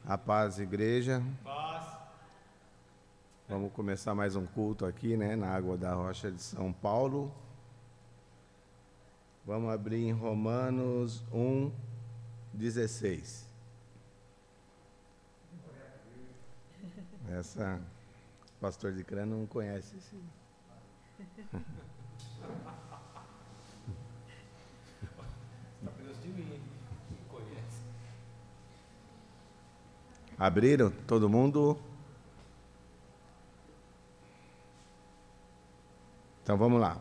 A paz, igreja. Paz. Vamos começar mais um culto aqui, né, na Água da Rocha de São Paulo. Vamos abrir em Romanos 1:16. Essa, o pastor de Crã não conhece esse. Abriram? Todo mundo? Então vamos lá.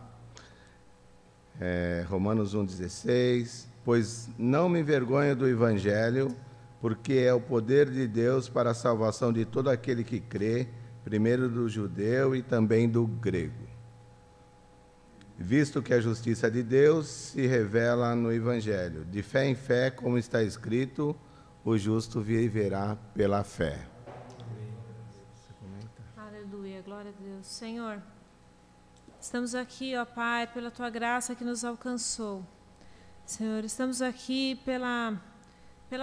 Romanos 1:16. Pois não me envergonho do Evangelho, porque é o poder de Deus para a salvação de todo aquele que crê, primeiro do judeu e também do grego. Visto que a justiça de Deus se revela no Evangelho, de fé em fé, como está escrito, o justo viverá pela fé. Aleluia, glória a Deus. Senhor, estamos aqui, ó Pai, pela Tua graça que nos alcançou. Senhor, estamos aqui pela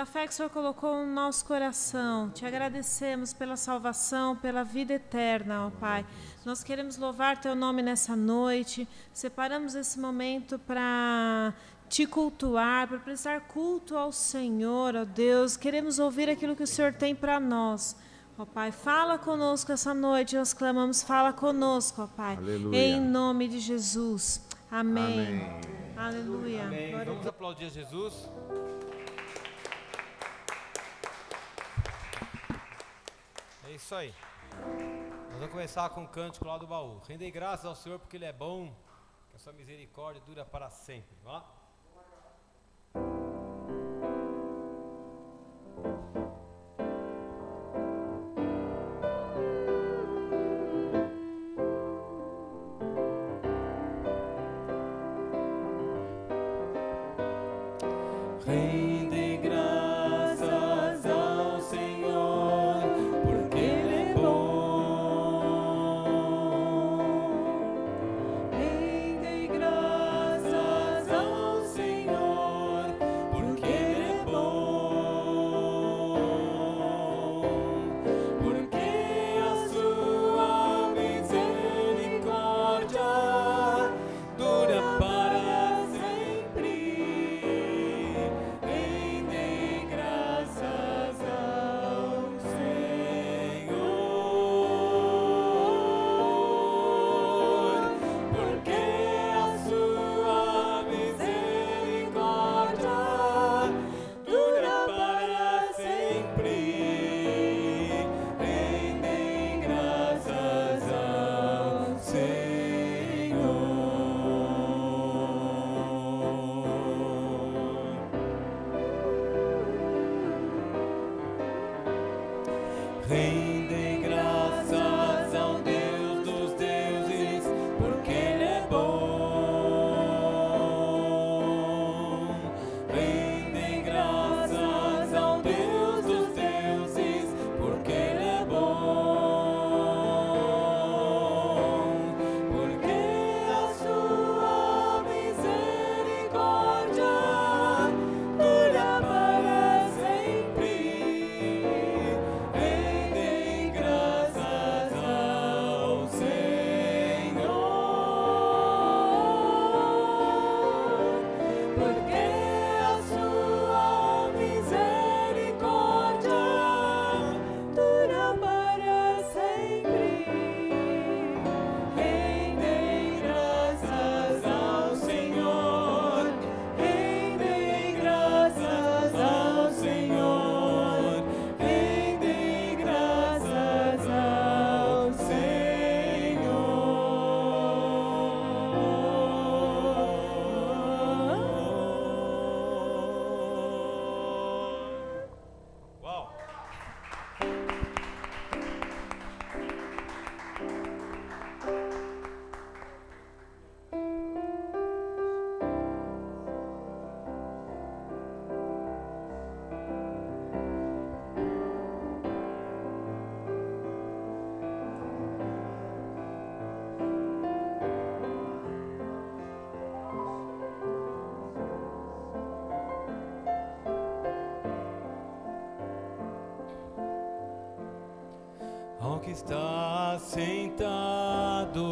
fé que o Senhor colocou no nosso coração. Te agradecemos pela salvação, pela vida eterna, ó Pai. Nós queremos louvar Teu nome nessa noite. Separamos esse momento para Te cultuar, para prestar culto ao Senhor, ó Deus. Queremos ouvir aquilo que o Senhor tem para nós. Ó Pai, fala conosco essa noite. Nós clamamos, fala conosco, ó Pai. Aleluia. Em nome de Jesus. Amém. Amém. Aleluia. Amém. Vamos aplaudir Jesus. É isso aí. Nós vamos começar com o cântico lá do baú. Rendei graças ao Senhor porque Ele é bom, que a sua misericórdia dura para sempre. Vamos lá? Rendei graças ao Senhor, porque Ele é bom. Rendei graças ao está sentado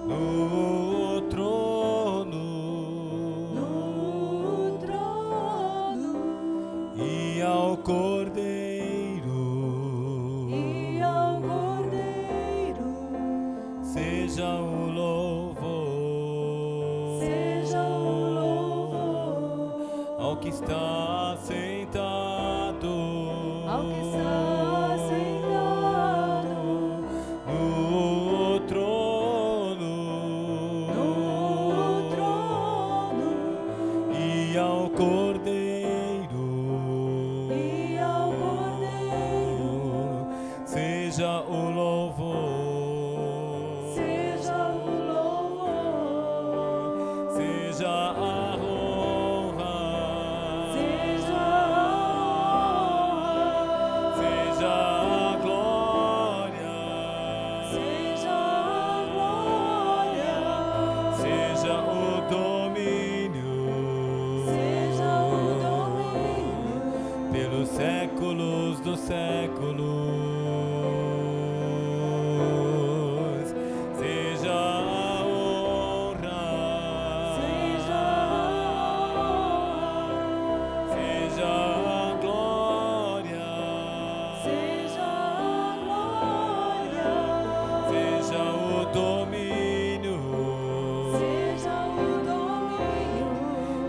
no trono e ao Cordeiro seja o louvor, ao que está sentado no trono e ao Cordeiro seja o louvor, seja a honra, seja a glória, seja o domínio pelos séculos dos séculos. Seja a honra, seja a glória, seja o domínio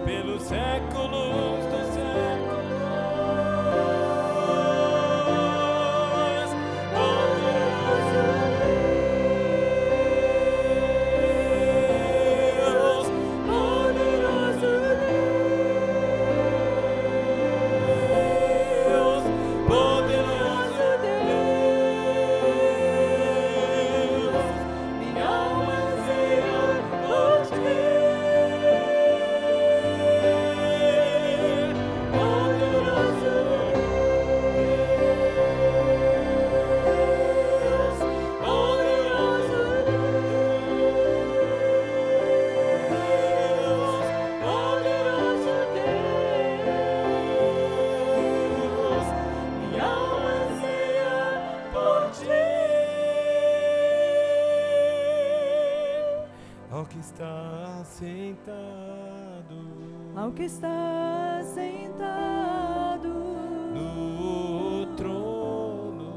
pelos séculos dos séculos. Ao que está sentado no trono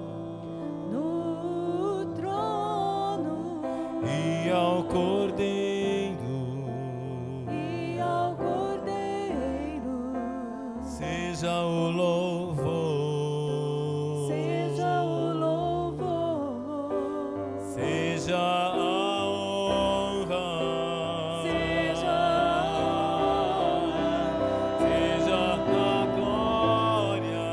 e ao Cordeiro seja o louvor, seja a honra, seja a glória,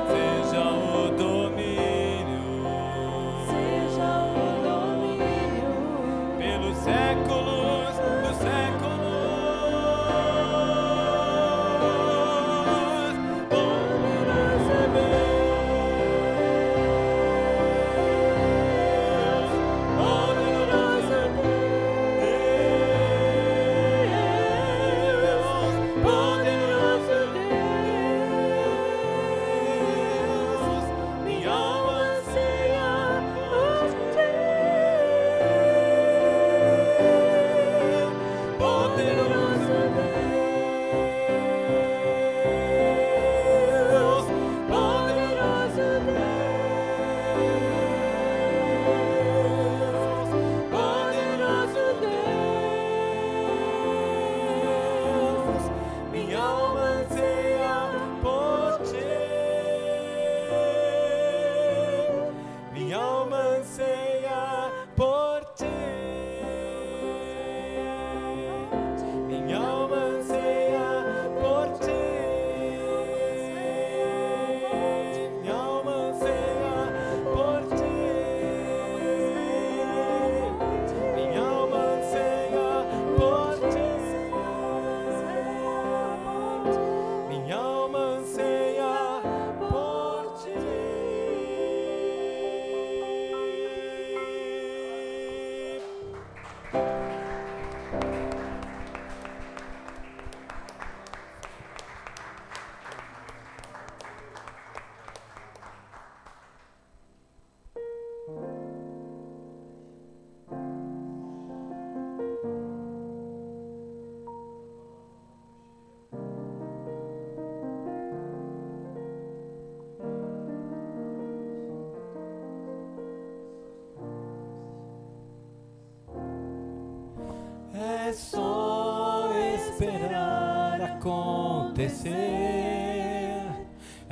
seja o domínio pelos séculos dos séculos. Poderoso Deus,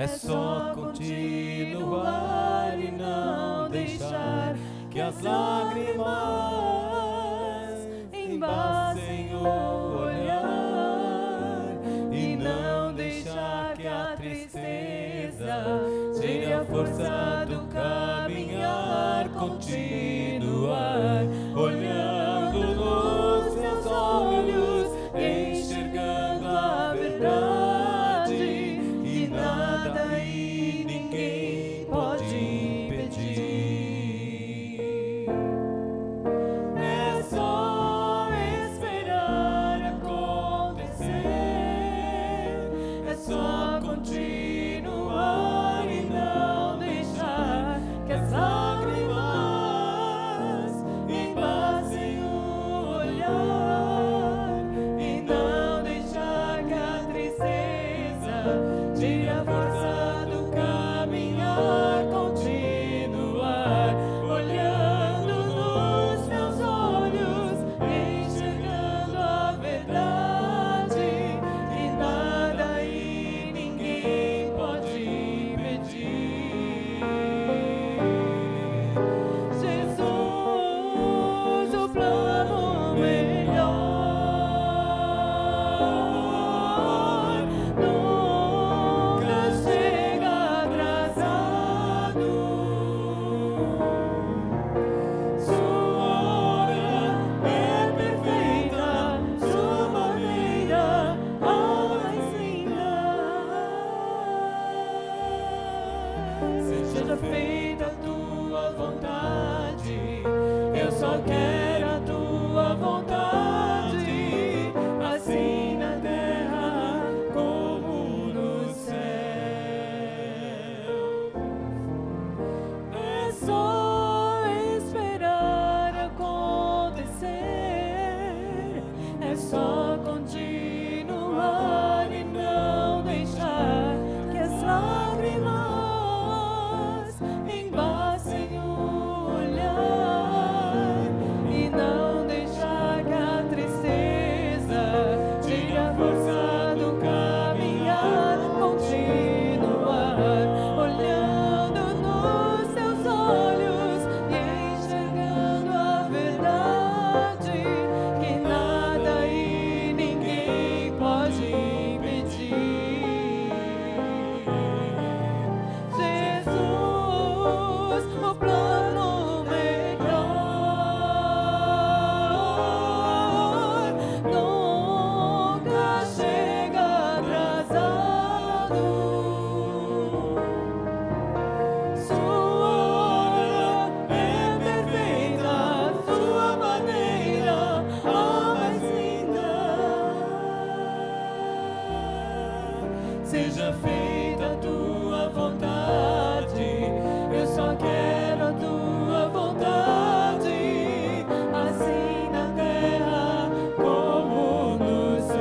É só continuar e não deixar que as lágrimas embaçem o olhar e não deixar que a tristeza tire a força do caminhar, continuar olhando nos seus olhos, enxergando a verdade e nada e ninguém pode impedir. É só esperar acontecer, é só continuar e não deixar que as lágrimas embaçem o olhar e não deixar que a tristeza tire a força do caminhar, continuar olhando nos meus olhos, enxergando a verdade e nada e ninguém pode impedir. Jesus, o plano melhor nunca chega atrasado. Sua hora é perfeita, sua maneira a mais linda. Seja feita a tua vontade, eu só quero a tua vontade, assim na terra como no céu. É só esperar acontecer, é só continuar e não deixar que as lágrimas embaçem o olhar e não deixar que a tristeza tire a força do caminhar, continuar olhando nos seus olhos e enxergando a verdade que nada e ninguém pode impedir. Jesus, o plano melhor nunca chega atrasado. Sua hora é perfeita, sua maneira a mais linda. Seja feita a tua vontade, eu só quero a tua vontade, assim na terra como no céu.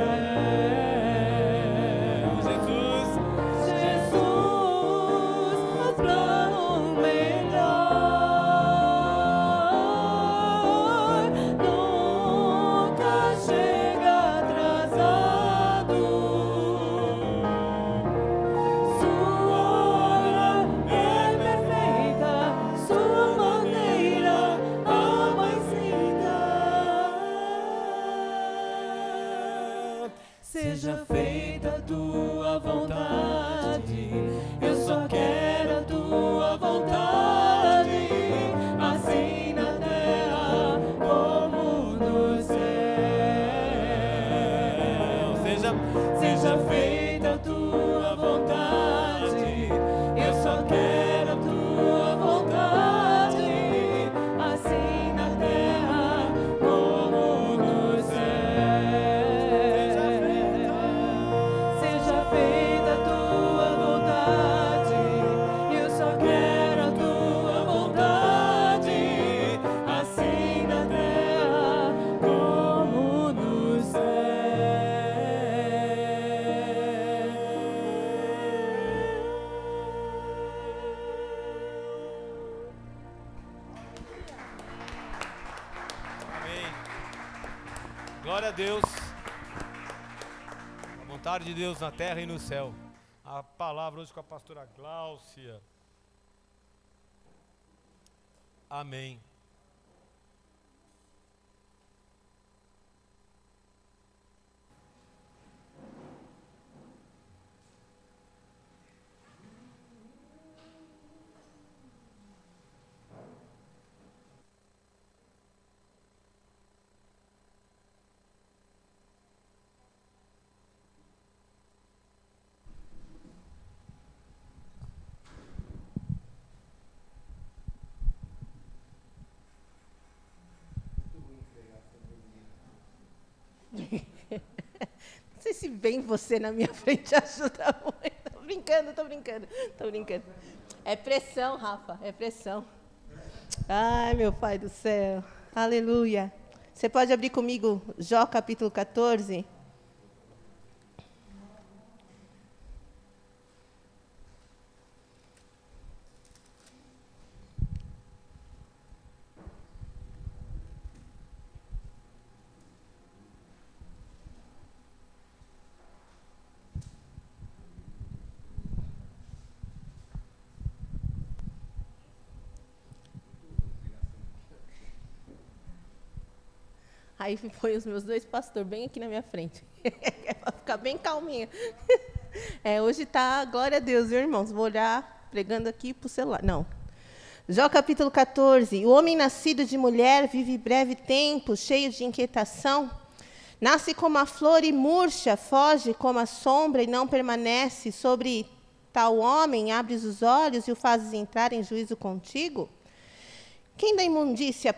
Jesus, o plano melhor nunca chega atrasado. Sua hora é perfeita, sua maneira a mais linda. Seja feita a tua vontade, eu só quero a tua vontade, assim na terra como no céu. Seja feita a tua vontade, eu só quero a tua vontade, assim na terra como no céu. Seja feita a tua vontade, eu só quero a tua vontade, assim na terra como no céu. Amém. Glória a Deus. A vontade de Deus na terra e no céu. a palavra hoje com a pastora Gláucia. Amém. Não sei se bem você na minha frente ajuda muito. Tô brincando. É pressão, Rafa, é pressão. Ai, meu Pai do céu. Aleluia. Você pode abrir comigo Jó capítulo 14? Aí põe os meus dois pastores bem aqui na minha frente. Para ficar bem calminha. Hoje está, glória a Deus, viu, irmãos? Vou olhar pregando aqui para o celular. Não. Jó capítulo 14. O homem nascido de mulher vive breve tempo, cheio de inquietação. Nasce como a flor e murcha, foge como a sombra e não permanece. Sobre tal homem abres os olhos e o fazes entrar em juízo contigo? Quem da imundícia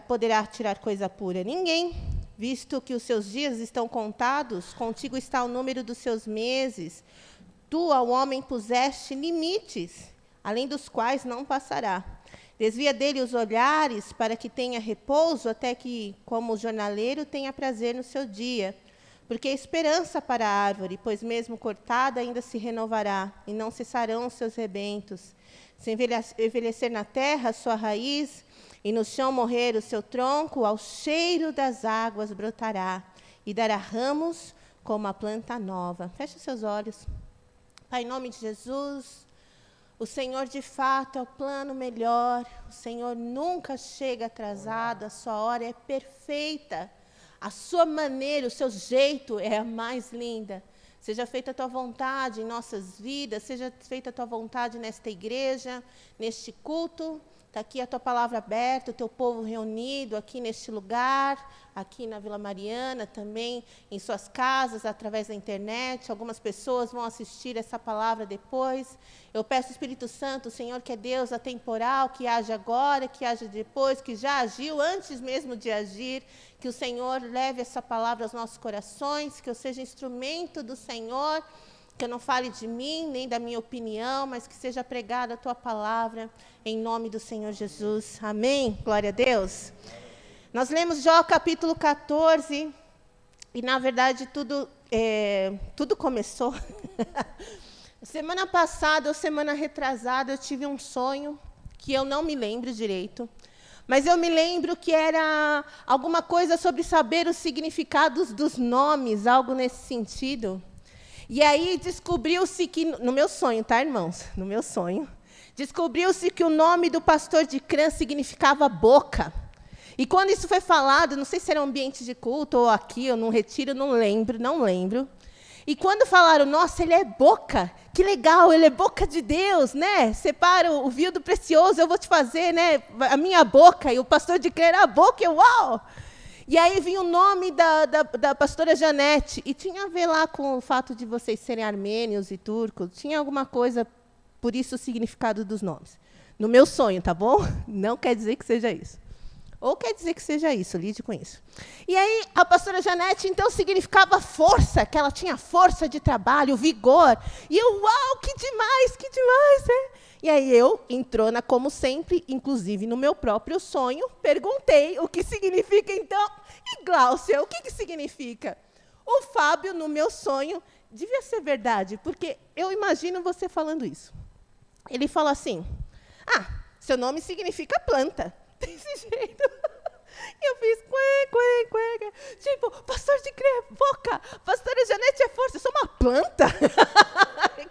poderá tirar coisa pura? Ninguém. Visto que os seus dias estão contados, contigo está o número dos seus meses. Tu ao homem puseste limites, além dos quais não passará. Desvia dele os olhares para que tenha repouso, até que, como o jornaleiro, tenha prazer no seu dia. Porque é esperança para a árvore, pois mesmo cortada ainda se renovará, e não cessarão os seus rebentos. Se envelhecer na terra a sua raiz, e no chão morrer o seu tronco, ao cheiro das águas brotará, e dará ramos como a planta nova. Feche os seus olhos. Pai, em nome de Jesus, o Senhor de fato é o plano melhor, o Senhor nunca chega atrasado, a sua hora é perfeita, a sua maneira, o seu jeito é a mais linda. Seja feita a tua vontade em nossas vidas, seja feita a tua vontade nesta igreja, neste culto. Está aqui a tua palavra aberta, o teu povo reunido aqui neste lugar, aqui na Vila Mariana, também em suas casas, através da internet. Algumas pessoas vão assistir essa palavra depois. Eu peço, Espírito Santo, o Senhor que é Deus atemporal, que age agora, que age depois, que já agiu antes mesmo de agir, que o Senhor leve essa palavra aos nossos corações, que eu seja instrumento do Senhor, que eu não fale de mim, nem da minha opinião, mas que seja pregada a tua palavra, em nome do Senhor Jesus. Amém? Glória a Deus. Nós lemos Jó capítulo 14, e na verdade tudo começou. Semana passada ou semana retrasada eu tive um sonho, que eu não me lembro direito, mas eu me lembro que era alguma coisa sobre saber os significados dos nomes, algo nesse sentido. E aí descobriu-se que, no meu sonho, tá, irmãos? No meu sonho, descobriu-se que o nome do pastor de Crã significava boca. E quando isso foi falado, não sei se era um ambiente de culto ou aqui, ou num retiro, não lembro. E quando falaram, nossa, ele é boca, que legal, ele é boca de Deus, né? Separa o vil do precioso, eu vou te fazer, né? A minha boca, e o pastor de Crã era a boca, uau! E aí vinha o nome da pastora Janete, e tinha a ver lá com o fato de vocês serem armênios e turcos, tinha alguma coisa, por isso o significado dos nomes. No meu sonho, tá bom? Não quer dizer que seja isso. Ou quer dizer que seja isso, lide com isso. E aí a pastora Janete, então, significava força, que ela tinha força de trabalho, vigor. E eu, uau, que demais, né? E aí eu, entrona como sempre, inclusive no meu próprio sonho, perguntei o que significa, então, e Gláucia, o que significa? O Fábio, no meu sonho, devia ser verdade, porque eu imagino você falando isso. Ele falou assim, seu nome significa planta. Desse jeito. E eu fiz, tipo, pastor de Crê, boca, pastora Janete é força, eu sou uma planta.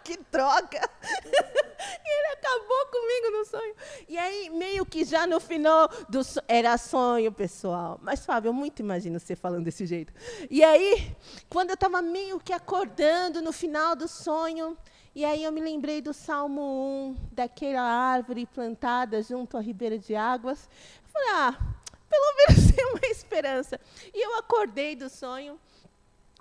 Que droga! E ele acabou comigo no sonho. E aí, meio que já no final do sonho, era sonho, pessoal. Mas, Fábio, eu muito imagino você falando desse jeito. E aí, quando eu estava meio que acordando no final do sonho, e aí eu me lembrei do Salmo 1, daquela árvore plantada junto à ribeira de águas. Eu falei, pelo menos tem uma esperança. E eu acordei do sonho,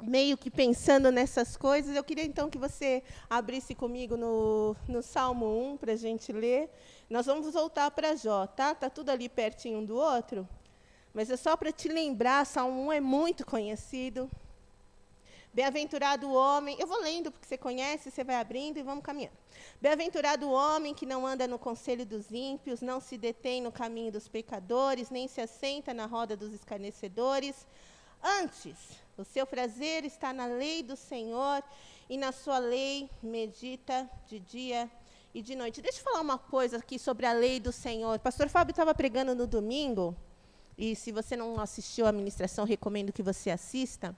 meio que pensando nessas coisas. Eu queria, então, que você abrisse comigo no Salmo 1, para a gente ler. Nós vamos voltar para Jó, tá? Está tudo ali pertinho um do outro. Mas é só para te lembrar, Salmo 1 é muito conhecido. Bem-aventurado o homem... Eu vou lendo, porque você conhece, você vai abrindo e vamos caminhando. Bem-aventurado o homem que não anda no conselho dos ímpios, não se detém no caminho dos pecadores, nem se assenta na roda dos escarnecedores. Antes, o seu prazer está na lei do Senhor, e na sua lei medita de dia e de noite. Deixa eu falar uma coisa aqui sobre a lei do Senhor. Pastor Fábio estava pregando no domingo, e se você não assistiu a ministração, recomendo que você assista.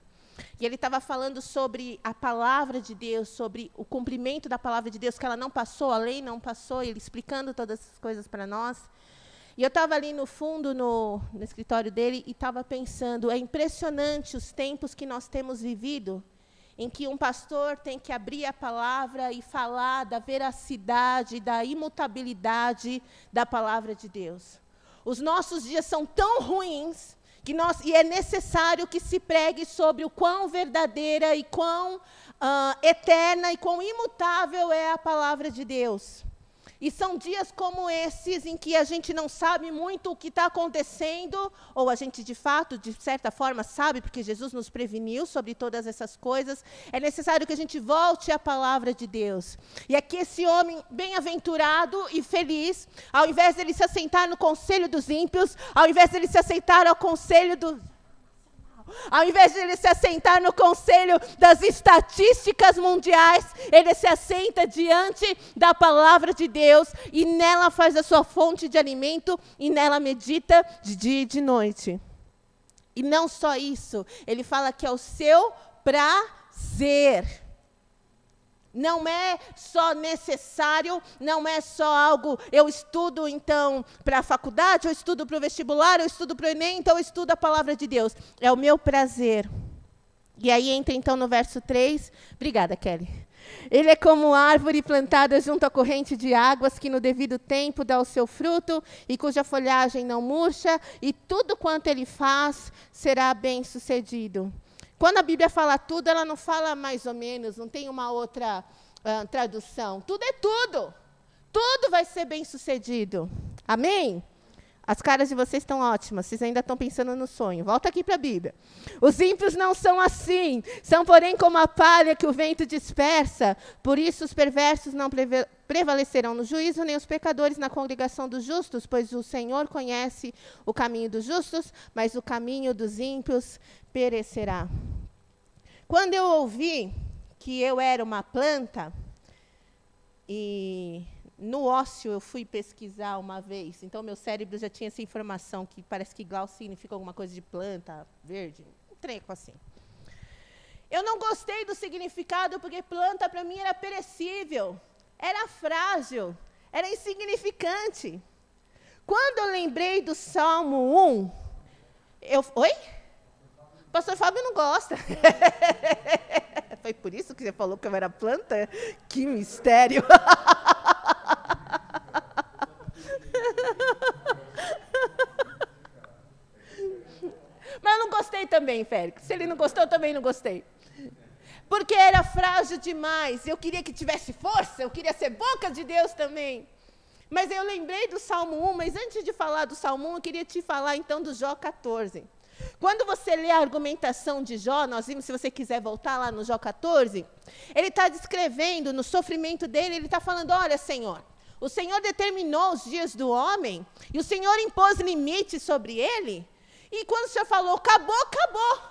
E ele estava falando sobre a palavra de Deus, sobre o cumprimento da palavra de Deus, que ela não passou, a lei não passou, ele explicando todas essas coisas para nós. E eu estava ali no fundo, no escritório dele, e estava pensando, é impressionante os tempos que nós temos vivido, em que um pastor tem que abrir a palavra e falar da veracidade, da imutabilidade da palavra de Deus. Os nossos dias são tão ruins, e é necessário que se pregue sobre o quão verdadeira e quão eterna e quão imutável é a palavra de Deus. E são dias como esses em que a gente não sabe muito o que está acontecendo, ou a gente, de fato, de certa forma, sabe, porque Jesus nos preveniu sobre todas essas coisas. É necessário que a gente volte à palavra de Deus. E aqui esse homem bem-aventurado e feliz, ao invés de ele se assentar no conselho dos ímpios, ao invés de ele se assentar ao conselho do... Ao invés de ele se assentar no conselho das estatísticas mundiais, ele se assenta diante da palavra de Deus e nela faz a sua fonte de alimento e nela medita de dia e de noite. E não só isso, ele fala que é o seu prazer. Não é só necessário, não é só algo, eu estudo, então, para a faculdade, eu estudo para o vestibular, eu estudo para o Enem, então eu estudo a palavra de Deus. É o meu prazer. E aí entra, então, no verso 3. Obrigada, Kelly. Ele é como árvore plantada junto à corrente de águas, que no devido tempo dá o seu fruto, e cuja folhagem não murcha, e tudo quanto ele faz será bem-sucedido. Quando a Bíblia fala tudo, ela não fala mais ou menos, não tem uma outra tradução. Tudo é tudo. Tudo vai ser bem-sucedido. Amém? As caras de vocês estão ótimas, vocês ainda estão pensando no sonho. Volta aqui para a Bíblia. Os ímpios não são assim, são, porém, como a palha que o vento dispersa. Por isso, os perversos não prevalecerão no juízo, nem os pecadores na congregação dos justos, pois o Senhor conhece o caminho dos justos, mas o caminho dos ímpios perecerá. Quando eu ouvi que eu era uma planta, e no ócio eu fui pesquisar uma vez, então meu cérebro já tinha essa informação, que parece que Glau significa alguma coisa de planta, verde, um treco assim. Eu não gostei do significado, porque planta para mim era perecível, era frágil, era insignificante. Quando eu lembrei do Salmo 1, Oi? Pastor Fábio não gosta. Foi por isso que você falou que eu era planta? Que mistério. Mas eu não gostei também, Félix. Se ele não gostou, eu também não gostei. Porque era frágil demais. Eu queria que tivesse força, eu queria ser boca de Deus também. Mas eu lembrei do Salmo 1, mas antes de falar do Salmo 1, eu queria te falar então do Jó 14. Quando você lê a argumentação de Jó, nós vimos, se você quiser voltar lá no Jó 14, ele está descrevendo no sofrimento dele, ele está falando, olha, Senhor, o Senhor determinou os dias do homem, e o Senhor impôs limites sobre ele, e quando o Senhor falou, acabou, acabou.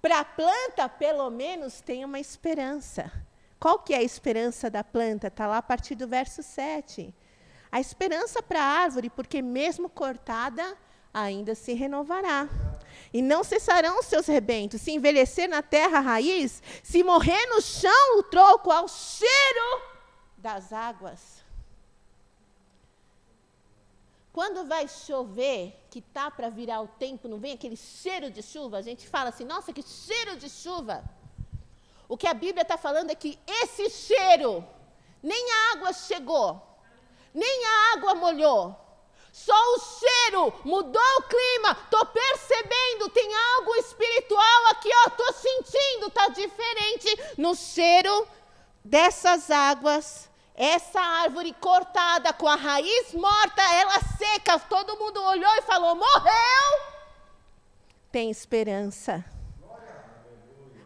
Para a planta, pelo menos, tem uma esperança. Qual que é a esperança da planta? Está lá a partir do verso 7. A esperança para a árvore, porque mesmo cortada, ainda se renovará. e não cessarão os seus rebentos. Se envelhecer na terra a raiz, se morrer no chão o tronco, ao cheiro das águas. Quando vai chover, que tá para virar o tempo, não vem aquele cheiro de chuva? A gente fala assim, nossa, que cheiro de chuva. O que a Bíblia está falando é que esse cheiro, nem a água chegou, nem a água molhou. Só o cheiro mudou o clima. Estou percebendo, tem algo espiritual aqui, estou sentindo, está diferente no cheiro dessas águas. Essa árvore cortada, com a raiz morta, ela seca, todo mundo olhou e falou, morreu. Tem esperança.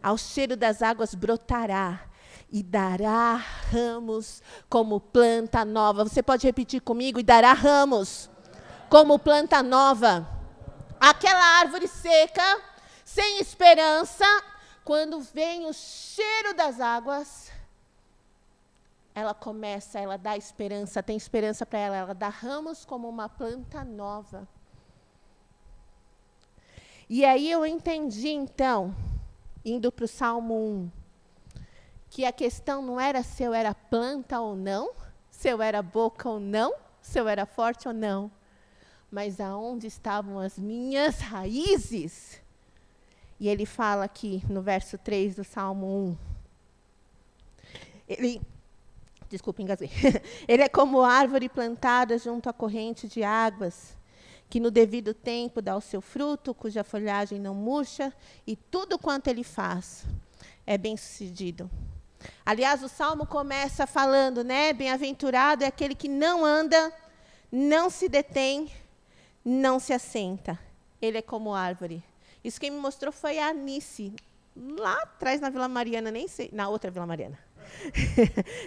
Ao cheiro das águas brotará e dará ramos como planta nova. Você pode repetir comigo? E dará ramos como planta nova. Aquela árvore seca, sem esperança, quando vem o cheiro das águas, ela dá esperança, tem esperança para ela dá ramos como uma planta nova. E aí eu entendi, então, indo para o Salmo 1, que a questão não era se eu era planta ou não, se eu era boca ou não, se eu era forte ou não, mas aonde estavam as minhas raízes. E ele fala aqui no verso 3 do Salmo 1, desculpa, engasguei. Ele é como árvore plantada junto à corrente de águas, que no devido tempo dá o seu fruto, cuja folhagem não murcha, e tudo quanto ele faz é bem-sucedido. Aliás, o Salmo começa falando, né? Bem-aventurado é aquele que não anda, não se detém, não se assenta. Ele é como árvore. Isso quem me mostrou foi a Anice, lá atrás na Vila Mariana, nem sei, na outra Vila Mariana.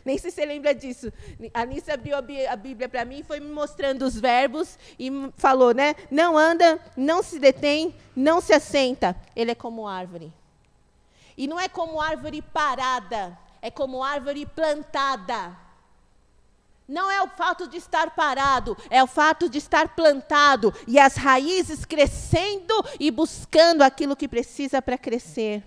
Nem sei se você lembra disso. A Anice abriu a Bíblia para mim e foi me mostrando os verbos e falou, né? Não anda, não se detém, não se assenta. Ele é como árvore. E não é como árvore parada, é como árvore plantada. Não é o fato de estar parado, é o fato de estar plantado e as raízes crescendo e buscando aquilo que precisa para crescer.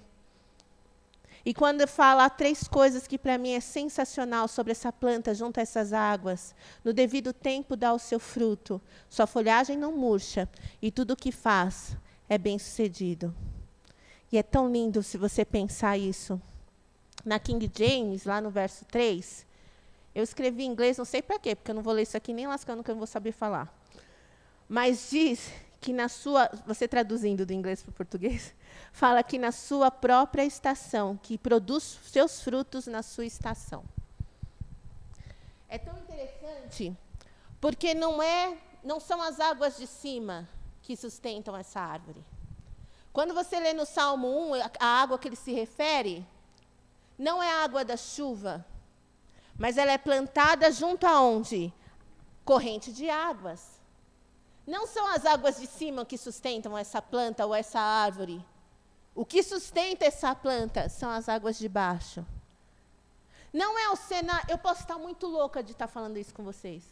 E quando fala 3 coisas que para mim é sensacional sobre essa planta junto a essas águas, no devido tempo dá o seu fruto, sua folhagem não murcha, e tudo o que faz é bem-sucedido. E é tão lindo se você pensar isso. Na King James, lá no verso 3, eu escrevi em inglês, não sei para quê, porque eu não vou ler isso aqui nem lascando que eu não vou saber falar. Mas diz que na sua, você traduzindo do inglês para o português, fala que na sua própria estação, que produz seus frutos na sua estação. É tão interessante, porque não são as águas de cima que sustentam essa árvore. Quando você lê no Salmo 1, a água que ele se refere, não é a água da chuva, mas ela é plantada junto aonde? Corrente de águas. Não são as águas de cima que sustentam essa planta ou essa árvore. O que sustenta essa planta são as águas de baixo. Não é o cenário... Eu posso estar muito louca de estar falando isso com vocês.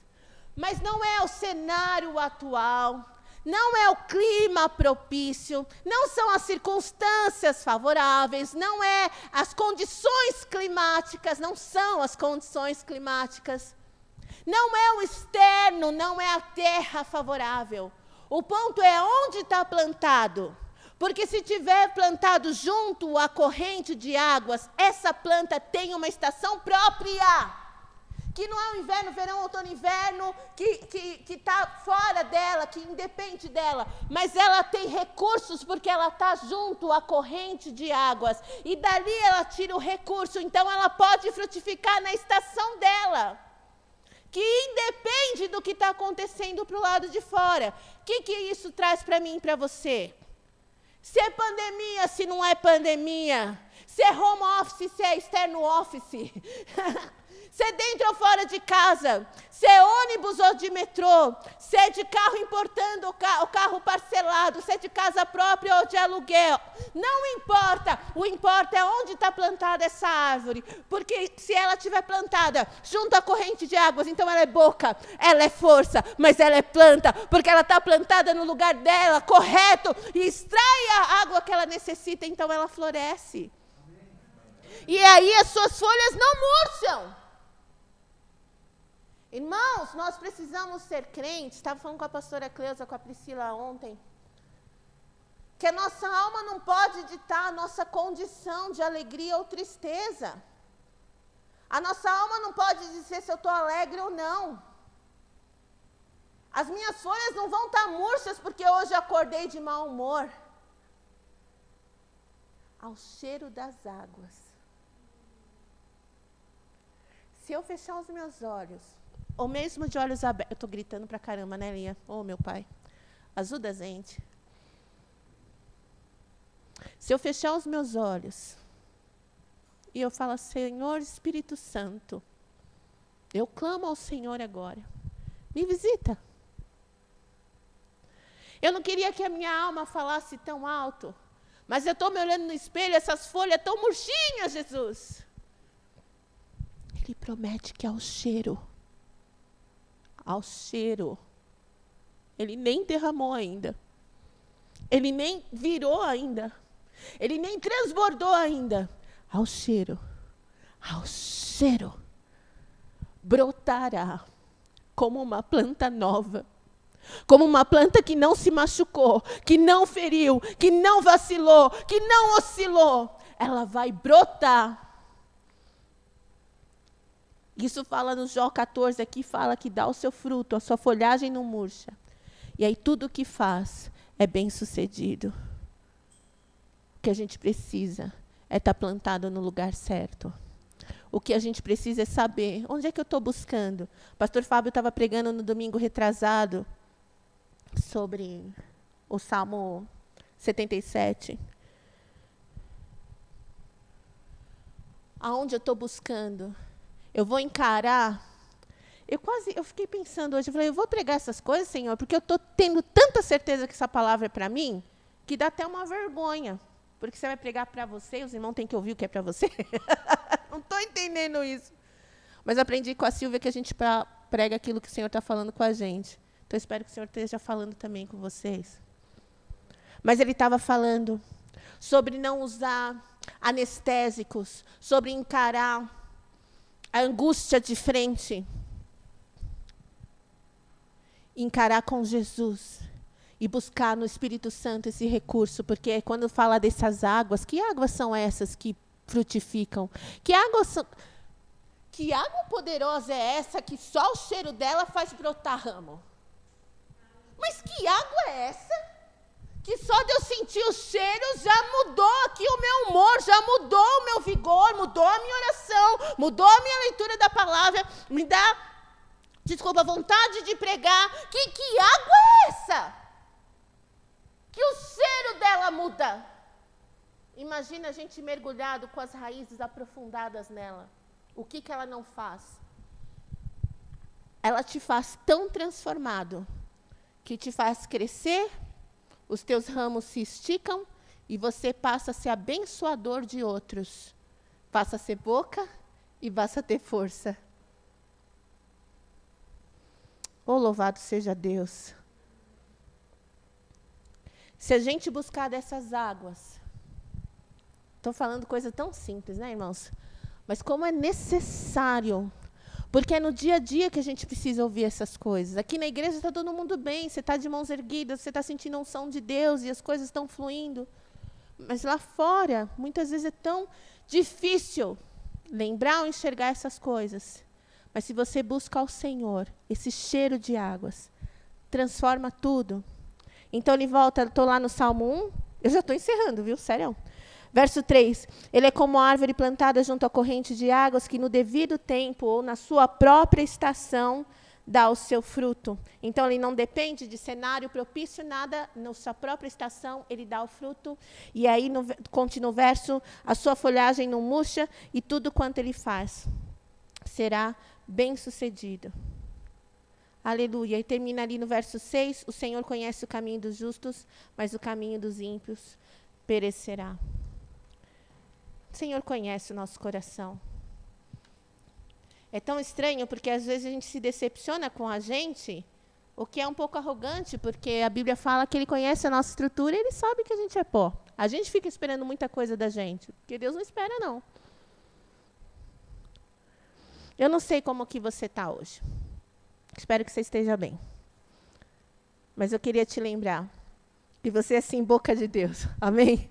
Mas não é o cenário atual, não é o clima propício, não são as circunstâncias favoráveis, não é as condições climáticas, não são as condições climáticas. Não é o externo, não é a terra favorável. O ponto é onde está plantado. Porque se tiver plantado junto à corrente de águas, essa planta tem uma estação própria. Que não é o inverno, verão, outono, inverno, que está fora dela, que independe dela. Mas ela tem recursos porque ela está junto à corrente de águas. E dali ela tira o recurso, então ela pode frutificar na estação dela. Que independe do que está acontecendo para o lado de fora. O que isso traz para mim e para você? Se é pandemia, se não é pandemia. Se é home office, se é externo office. Se é dentro ou fora de casa, se é ônibus ou de metrô, se é de carro importando ou carro parcelado, se é de casa própria ou de aluguel, não importa. O importa é onde está plantada essa árvore, porque se ela estiver plantada junto à corrente de águas, então ela é boca, ela é força, mas ela é planta, porque ela está plantada no lugar dela, correto, e extrai a água que ela necessita, então ela floresce. E aí as suas folhas não murcham. Irmãos, nós precisamos ser crentes. Estava falando com a pastora Cleusa, com a Priscila ontem, que a nossa alma não pode ditar a nossa condição de alegria ou tristeza. A nossa alma não pode dizer se eu estou alegre ou não. As minhas folhas não vão estar murchas porque hoje eu acordei de mau humor. Ao cheiro das águas. Se eu fechar os meus olhos, ou mesmo de olhos abertos, eu estou gritando pra caramba, né, Lia? Oh, meu pai, ajuda, gente. Se eu fechar os meus olhos, e eu falo, Senhor Espírito Santo, eu clamo ao Senhor agora, me visita. Eu não queria que a minha alma falasse tão alto, mas eu estou me olhando no espelho, essas folhas tão murchinhas, Jesus. Ele promete que ao cheiro, ele nem derramou ainda, ele nem virou ainda, ele nem transbordou ainda, ao cheiro, brotará como uma planta nova, como uma planta que não se machucou, que não feriu, que não vacilou, que não oscilou, ela vai brotar. Isso fala no Jó 14, aqui fala que dá o seu fruto, a sua folhagem não murcha. E aí tudo o que faz é bem sucedido. O que a gente precisa é estar plantado no lugar certo. O que a gente precisa é saber, onde é que eu estou buscando? O pastor Fábio estava pregando no domingo retrasado sobre o Salmo 77. Aonde eu estou buscando? Eu vou encarar. Eu fiquei pensando hoje, eu falei, eu vou pregar essas coisas, Senhor, porque eu estou tendo tanta certeza que essa palavra é para mim, que dá até uma vergonha. Porque você vai pregar para você, e os irmãos têm que ouvir o que é para você. Não estou entendendo isso. Mas aprendi com a Silvia que a gente prega aquilo que o Senhor está falando com a gente. Então, espero que o Senhor esteja falando também com vocês. Mas ele estava falando sobre não usar anestésicos, sobre encarar a angústia de frente, encarar com Jesus e buscar no Espírito Santo esse recurso, porque quando fala dessas águas, que águas são essas que frutificam? Que água poderosa é essa que só o cheiro dela faz brotar ramo? Mas que água é essa? Que só de eu sentir o cheiro já mudou aqui o meu humor, já mudou o meu vigor, mudou a minha oração, mudou a minha leitura da palavra, me dá, vontade de pregar. Que água é essa? Que o cheiro dela muda. Imagina a gente mergulhado com as raízes aprofundadas nela. O que ela não faz? Ela te faz tão transformado, que te faz crescer, os teus ramos se esticam e você passa a ser abençoador de outros. Passa a ser boca e passa a ter força. Oh, louvado seja Deus. Se a gente buscar dessas águas, estou falando coisa tão simples, né, irmãos? Mas como é necessário, porque é no dia a dia que a gente precisa ouvir essas coisas. Aqui na igreja está todo mundo bem, você está de mãos erguidas, você está sentindo a unção de Deus e as coisas estão fluindo. Mas lá fora, muitas vezes é tão difícil lembrar ou enxergar essas coisas. Mas se você busca ao Senhor, esse cheiro de águas, transforma tudo. Então ele volta, estou lá no Salmo 1, eu já estou encerrando, viu? Sério. Verso 3, ele é como a árvore plantada junto à corrente de águas, que no devido tempo, ou na sua própria estação, dá o seu fruto. Então, ele não depende de cenário propício, nada, na sua própria estação, ele dá o fruto. E aí, continua o verso, a sua folhagem não murcha, e tudo quanto ele faz será bem-sucedido. Aleluia. E termina ali no verso 6, o Senhor conhece o caminho dos justos, mas o caminho dos ímpios perecerá. O Senhor conhece o nosso coração. É tão estranho, porque às vezes a gente se decepciona com a gente, o que é um pouco arrogante, porque a Bíblia fala que Ele conhece a nossa estrutura e Ele sabe que a gente é pó. A gente fica esperando muita coisa da gente, porque Deus não espera, não. Eu não sei como que você está hoje. Espero que você esteja bem. Mas eu queria te lembrar que você é sim boca de Deus. Amém?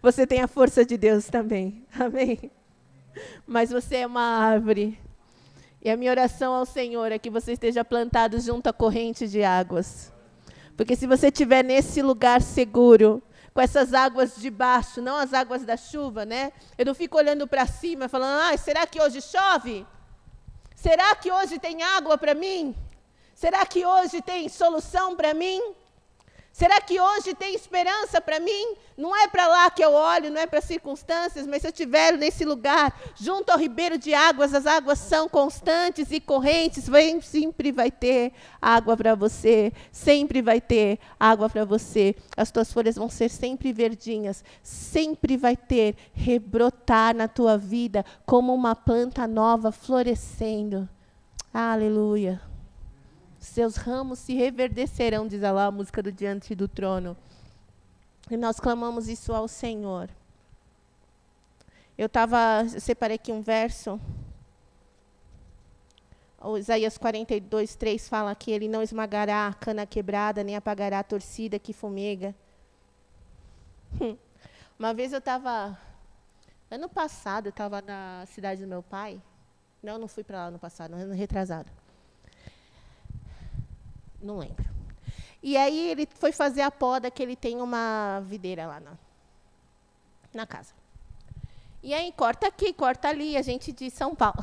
Você tem a força de Deus também. Amém? Mas você é uma árvore. E a minha oração ao Senhor é que você esteja plantado junto à corrente de águas. Porque se você estiver nesse lugar seguro, com essas águas de baixo, não as águas da chuva, né? Eu não fico olhando para cima falando, será que hoje chove? Será que hoje tem água para mim? Será que hoje tem solução para mim? Será que hoje tem esperança para mim? Não é para lá que eu olho, não é para circunstâncias, mas se eu estiver nesse lugar, junto ao ribeiro de águas, as águas são constantes e correntes, sempre vai ter água para você, sempre vai ter água para você. As tuas folhas vão ser sempre verdinhas, sempre vai ter, rebrotar na tua vida como uma planta nova florescendo. Aleluia. Seus ramos se reverdecerão, diz lá a música do Diante do Trono. E nós clamamos isso ao Senhor. Eu separei aqui um verso. O Isaías 42, 3 fala que Ele não esmagará a cana quebrada, nem apagará a torcida que fumega. Uma vez ano passado, eu estava na cidade do meu pai. Não fui para lá no passado, ano retrasado. Não lembro. E aí ele foi fazer a poda, que ele tem uma videira lá na casa. E aí corta aqui, corta ali, a gente de São Paulo.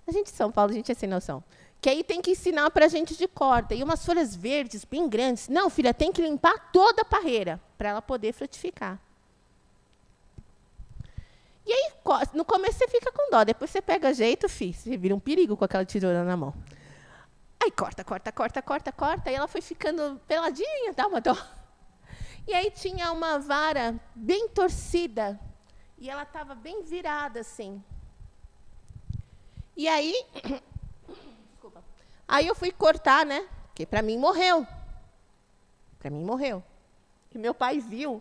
A gente de São Paulo, a gente é sem noção. Que aí tem que ensinar para a gente de corta. E umas folhas verdes, bem grandes. Não, filha, tem que limpar toda a parreira, para ela poder frutificar. E aí, no começo você fica com dó, depois você pega jeito, você vira um perigo com aquela tesoura na mão. Aí corta, e ela foi ficando peladinha, dá uma dó. E aí tinha uma vara bem torcida, e ela estava bem virada, assim. E aí, desculpa. Aí eu fui cortar, né, porque para mim morreu. E meu pai viu.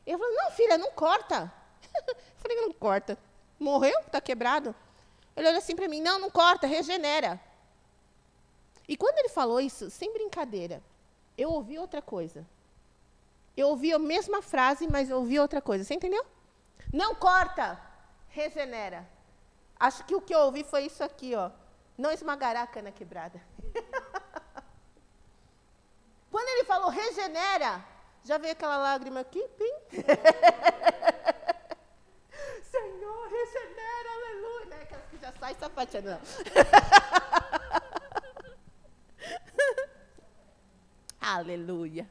Eu falei, não, filha, não corta. Eu falei, não corta. Morreu? Está quebrado? Ele olhou assim para mim, não corta, regenera. E quando ele falou isso, sem brincadeira, eu ouvi outra coisa. Eu ouvi a mesma frase, mas eu ouvi outra coisa. Você entendeu? Não corta, regenera. Acho que o que eu ouvi foi isso aqui, ó. Não esmagará a cana quebrada. Quando ele falou regenera, já veio aquela lágrima aqui, pim. Senhor, regenera, aleluia. Não é aquelas que já saem sapateando, não. Aleluia.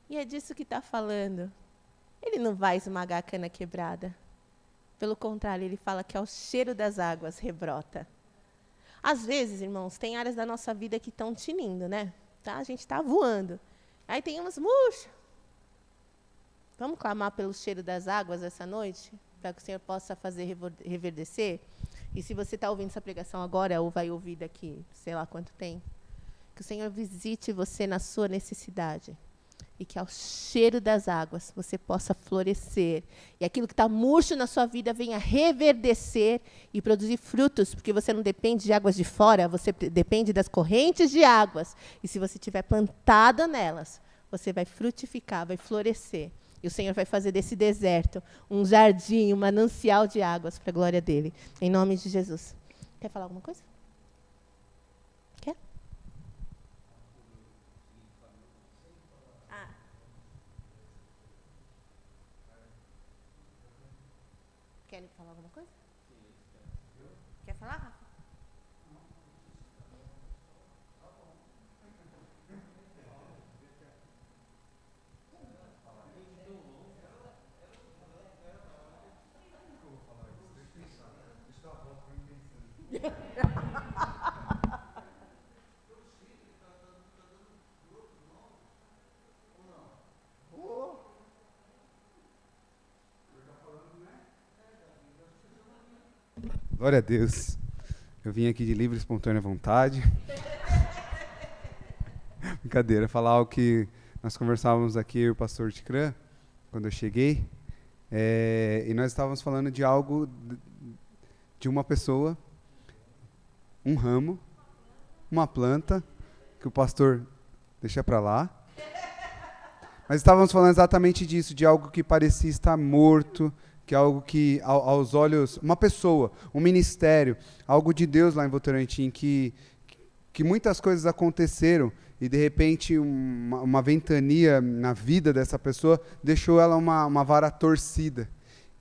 E é disso que está falando. Ele não vai esmagar a cana quebrada. Pelo contrário, ele fala que ao cheiro das águas rebrota. Às vezes, irmãos, tem áreas da nossa vida que estão tinindo, né? Tá? A gente está voando. Aí tem umas murchas. Vamos clamar pelo cheiro das águas essa noite? Para que o Senhor possa fazer reverdecer? E se você está ouvindo essa pregação agora, ou vai ouvir daqui, sei lá quanto tem, que o Senhor visite você na sua necessidade. E que ao cheiro das águas você possa florescer. E aquilo que está murcho na sua vida venha reverdecer e produzir frutos. Porque você não depende de águas de fora, você depende das correntes de águas. E se você estiver plantado nelas, você vai frutificar, vai florescer. E o Senhor vai fazer desse deserto um jardim, um manancial de águas para a glória dele. Em nome de Jesus. Quer falar alguma coisa? Quer? Quer falar alguma coisa? Quer falar, Rafa? Glória a Deus. Eu vim aqui de livre e espontânea vontade. Brincadeira, falar algo que nós conversávamos aqui, eu e o pastor Ticrã, quando eu cheguei, e nós estávamos falando de algo, de uma pessoa, um ramo, uma planta, que o pastor deixa para lá, mas estávamos falando exatamente disso, de algo que parecia estar morto, que é algo que, aos olhos, uma pessoa, um ministério, algo de Deus lá em Votorantim, que muitas coisas aconteceram, e de repente uma ventania na vida dessa pessoa deixou ela uma vara torcida.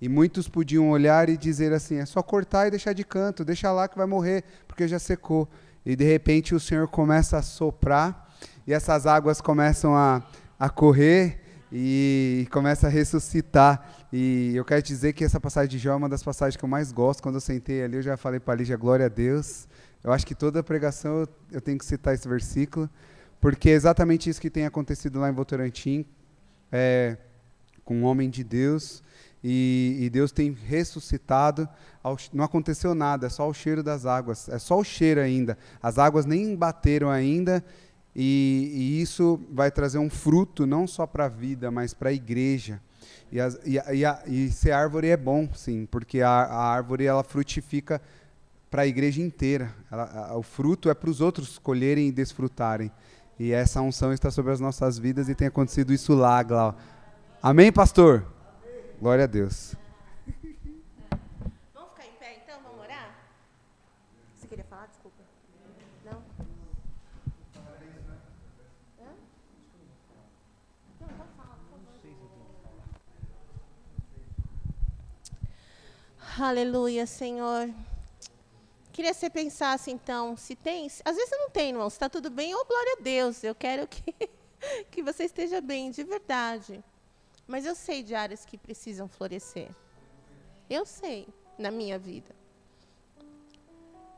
E muitos podiam olhar e dizer assim, é só cortar e deixar de canto, deixa lá que vai morrer, porque já secou. E de repente o Senhor começa a soprar, e essas águas começam a correr, e começa a ressuscitar. E eu quero dizer que essa passagem de Jó é uma das passagens que eu mais gosto. Quando eu sentei ali, eu já falei para a Lígia, glória a Deus. Eu acho que toda pregação eu tenho que citar esse versículo, porque é exatamente isso que tem acontecido lá em Votorantim, com um homem de Deus, e Deus tem ressuscitado. Não aconteceu nada, é só o cheiro das águas, é só o cheiro ainda, as águas nem bateram ainda, e isso vai trazer um fruto não só para a vida, mas para a igreja. E ser árvore é bom, sim, porque a árvore ela frutifica para a igreja inteira. O fruto é para os outros colherem e desfrutarem. E essa unção está sobre as nossas vidas, e tem acontecido isso lá, Glau. Amém, pastor? Amém. Glória a Deus. Vamos ficar em pé, então? Vamos orar? Você queria falar? Desculpa. Não? Hã? Não, pode falar, por favor. Aleluia, Senhor. Queria que você pensasse, então, se tem... Às vezes não tem, irmão. Se está tudo bem, oh, glória a Deus. Eu quero que você esteja bem, de verdade. Mas eu sei de áreas que precisam florescer. Eu sei, na minha vida.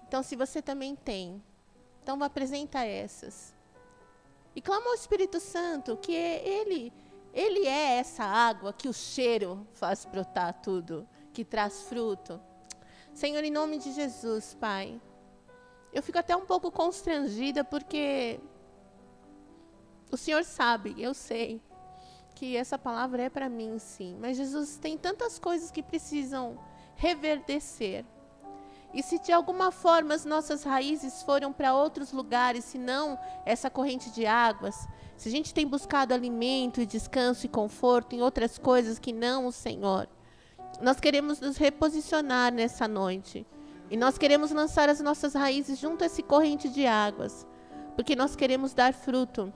Então, se você também tem, então apresenta essas. E clama ao Espírito Santo, que Ele é essa água que o cheiro faz brotar tudo, que traz fruto. Senhor, em nome de Jesus, Pai, eu fico até um pouco constrangida, porque o Senhor sabe, eu sei, que essa palavra é para mim, sim. Mas Jesus, tem tantas coisas que precisam reverdecer. E se de alguma forma as nossas raízes foram para outros lugares, se não essa corrente de águas, se a gente tem buscado alimento e descanso e conforto em outras coisas que não o Senhor, nós queremos nos reposicionar nessa noite. E nós queremos lançar as nossas raízes junto a essa corrente de águas. Porque nós queremos dar fruto.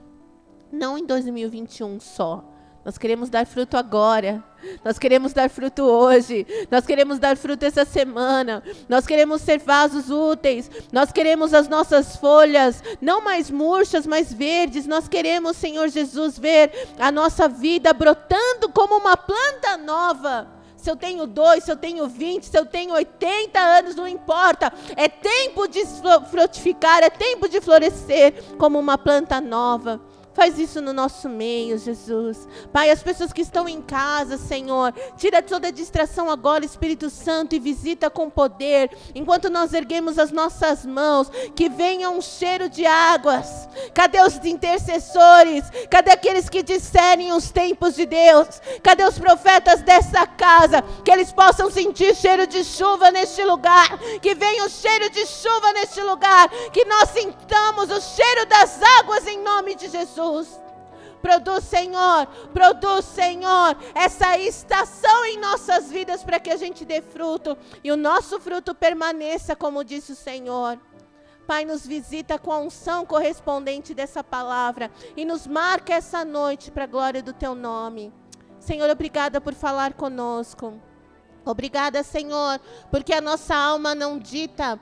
Não em 2021 só. Nós queremos dar fruto agora. Nós queremos dar fruto hoje. Nós queremos dar fruto essa semana. Nós queremos ser vasos úteis. Nós queremos as nossas folhas não mais murchas, mas verdes. Nós queremos, Senhor Jesus, ver a nossa vida brotando como uma planta nova. Se eu tenho 2, se eu tenho 20, se eu tenho 80 anos, não importa. É tempo de frutificar, é tempo de florescer como uma planta nova. Faz isso no nosso meio, Jesus. Pai, as pessoas que estão em casa, Senhor, tira toda a distração agora, Espírito Santo, e visita com poder. Enquanto nós erguemos as nossas mãos, que venha um cheiro de águas. Cadê os intercessores? Cadê aqueles que discernem os tempos de Deus? Cadê os profetas dessa casa? Que eles possam sentir cheiro de chuva neste lugar. Que venha o cheiro de chuva neste lugar. Que nós sintamos o cheiro das águas em nome de Jesus. Produz, Senhor, essa estação em nossas vidas para que a gente dê fruto e o nosso fruto permaneça, como disse o Senhor. Pai, nos visita com a unção correspondente dessa palavra e nos marca essa noite para a glória do Teu nome. Senhor, obrigada por falar conosco. Obrigada, Senhor, porque a nossa alma não dita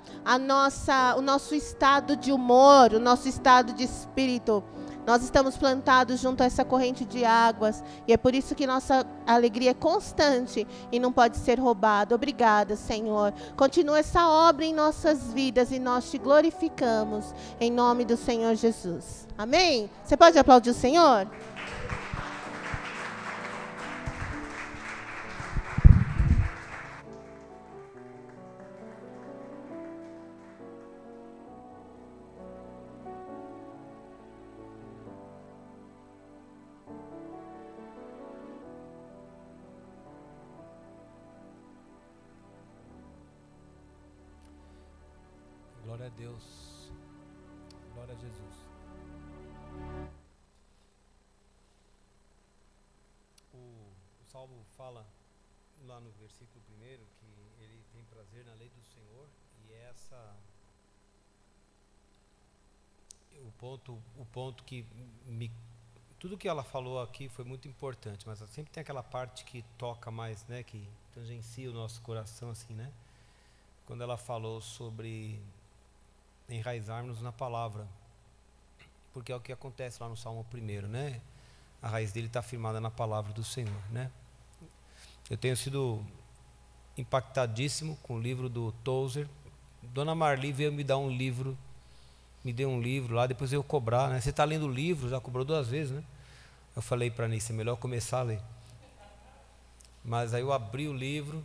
o nosso estado de humor, o nosso estado de espírito. Nós estamos plantados junto a essa corrente de águas e é por isso que nossa alegria é constante e não pode ser roubada. Obrigada, Senhor. Continua essa obra em nossas vidas e nós te glorificamos em nome do Senhor Jesus. Amém? Você pode aplaudir o Senhor? Glória a Deus. Glória a Jesus. O Salmo fala lá no versículo 1 que ele tem prazer na lei do Senhor e o ponto que tudo que ela falou aqui foi muito importante, mas sempre tem aquela parte que toca mais, né, que tangencia o nosso coração assim, né? Quando ela falou sobre enraizarmos na palavra, porque é o que acontece lá no Salmo 1, né? A raiz dele está firmada na palavra do Senhor, né? Eu tenho sido impactadíssimo com o livro do Tozer. Dona Marli veio me dar um livro, me deu um livro lá, depois eu cobrar, né? Você está lendo o livro, já cobrou 2 vezes, né? Eu falei para a Nice, é melhor começar a ler. Mas aí eu abri o livro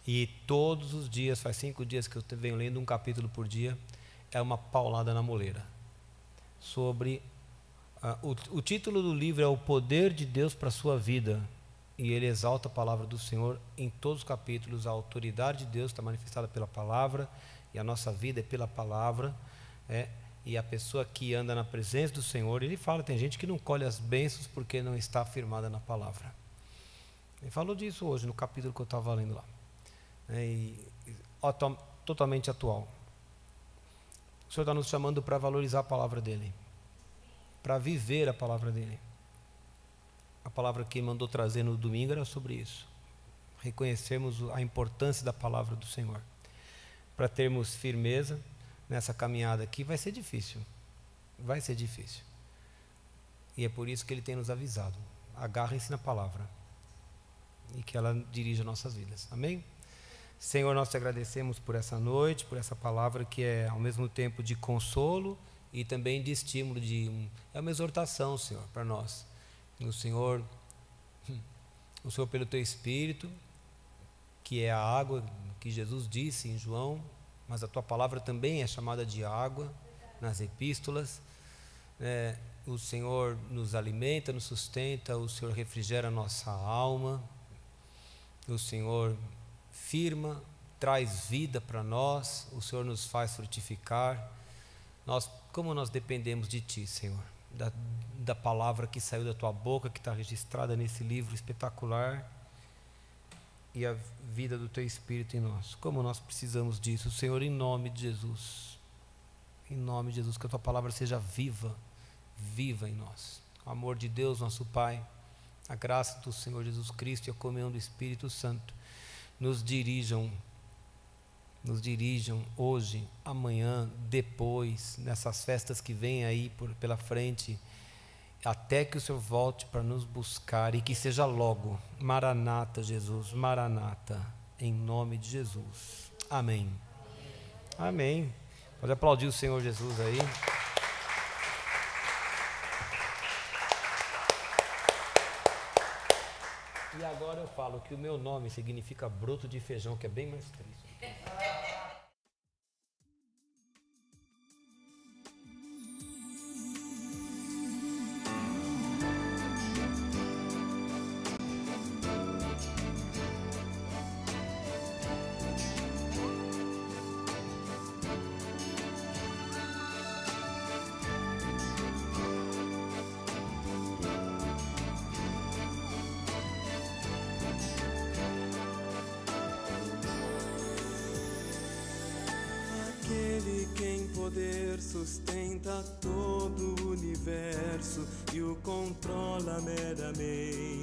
e todos os dias, faz 5 dias que eu venho lendo um capítulo por dia, é uma paulada na moleira. Sobre o título do livro é O Poder de Deus para a Sua Vida, e ele exalta a palavra do Senhor em todos os capítulos. A autoridade de Deus está manifestada pela palavra, e a nossa vida é pela palavra, e a pessoa que anda na presença do Senhor, ele fala, tem gente que não colhe as bênçãos porque não está afirmada na palavra. Ele falou disso hoje no capítulo que eu estava lendo lá, totalmente atual. O Senhor está nos chamando para valorizar a palavra dEle, para viver a palavra dEle. A palavra que Ele mandou trazer no domingo era sobre isso. Reconhecermos a importância da palavra do Senhor. Para termos firmeza nessa caminhada aqui, vai ser difícil. Vai ser difícil. E é por isso que Ele tem nos avisado. Agarrem-se na palavra. E que ela dirija nossas vidas. Amém? Senhor, nós te agradecemos por essa noite, por essa palavra que é ao mesmo tempo de consolo e também de estímulo, é uma exortação, Senhor, para nós. O Senhor pelo Teu Espírito, que é a água que Jesus disse em João, mas a Tua palavra também é chamada de água nas epístolas. O Senhor nos alimenta, nos sustenta, o Senhor refrigera a nossa alma, o Senhor firma, traz vida para nós, o Senhor nos faz frutificar. Como nós dependemos de Ti, Senhor, da palavra que saiu da Tua boca, que está registrada nesse livro espetacular, e a vida do Teu Espírito em nós. Como nós precisamos disso, Senhor, em nome de Jesus. Em nome de Jesus, que a Tua palavra seja viva em nós. O amor de Deus, nosso Pai, a graça do Senhor Jesus Cristo e a comunhão do Espírito Santo nos dirijam hoje, amanhã, depois, nessas festas que vêm aí pela frente, até que o Senhor volte para nos buscar e que seja logo. Maranata, Jesus, Maranata, em nome de Jesus. Amém. Amém. Pode aplaudir o Senhor Jesus aí. E agora eu falo que o meu nome significa broto de feijão, que é bem mais triste. Sustenta todo o universo e o controla meramente.